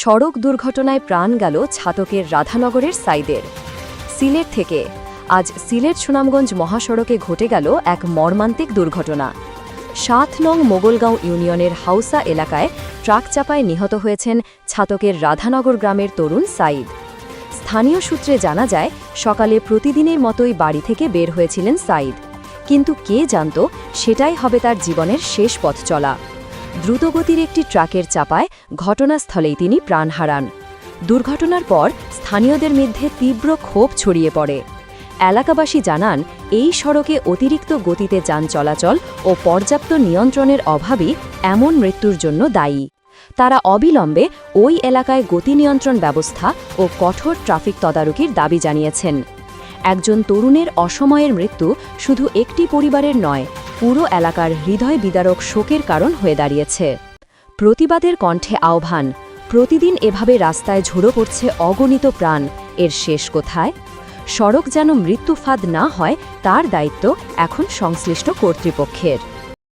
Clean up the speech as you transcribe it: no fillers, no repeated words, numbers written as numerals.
সড়ক দুর্ঘটনায় প্রাণ গেল ছাতকের রাধানগরের সাইদের। সিলেট থেকে আজ সিলেট সুনামগঞ্জ মহাসড়কে ঘটে গেল এক মর্মান্তিক দুর্ঘটনা। ৭ নং মোগলগাঁও ইউনিয়নের হাউসা এলাকায় ট্রাক চাপায় নিহত হয়েছেন ছাতকের রাধানগর গ্রামের তরুণ সাইদ। স্থানীয় সূত্রে জানা যায়, সকালে প্রতিদিনের মতোই বাড়ি থেকে বের হয়েছিলেন সাইদ, কিন্তু কে জানত সেটাই হবে তার জীবনের শেষ পথ চলা। দ্রুতগতির একটি ট্রাকের চাপায় ঘটনাস্থলেই তিনি প্রাণ হারান। দুর্ঘটনার পর স্থানীয়দের মধ্যে তীব্র ক্ষোভ ছড়িয়ে পড়ে। এলাকাবাসী জানান, এই সড়কে অতিরিক্ত গতিতে যান চলাচল ও পর্যাপ্ত নিয়ন্ত্রণের অভাবই এমন মৃত্যুর জন্য দায়ী। তারা অবিলম্বে ওই এলাকায় গতি নিয়ন্ত্রণ ব্যবস্থা ও কঠোর ট্রাফিক তদারকির দাবি জানিয়েছেন। একজন তরুণের অসময়ের মৃত্যু শুধু একটি পরিবারের নয়, পুরো এলাকার হৃদয় বিদারক শোকের কারণ হয়ে দাঁড়িয়েছে। প্রতিবাদের কণ্ঠে আহ্বান, প্রতিদিন এভাবে রাস্তায় ঝরে পড়ছে অগণিত প্রাণ, এর শেষ কোথায়? সড়ক যেন মৃত্যু ফাঁদ না হয়, তার দায়িত্ব এখন সংশ্লিষ্ট কর্তৃপক্ষের।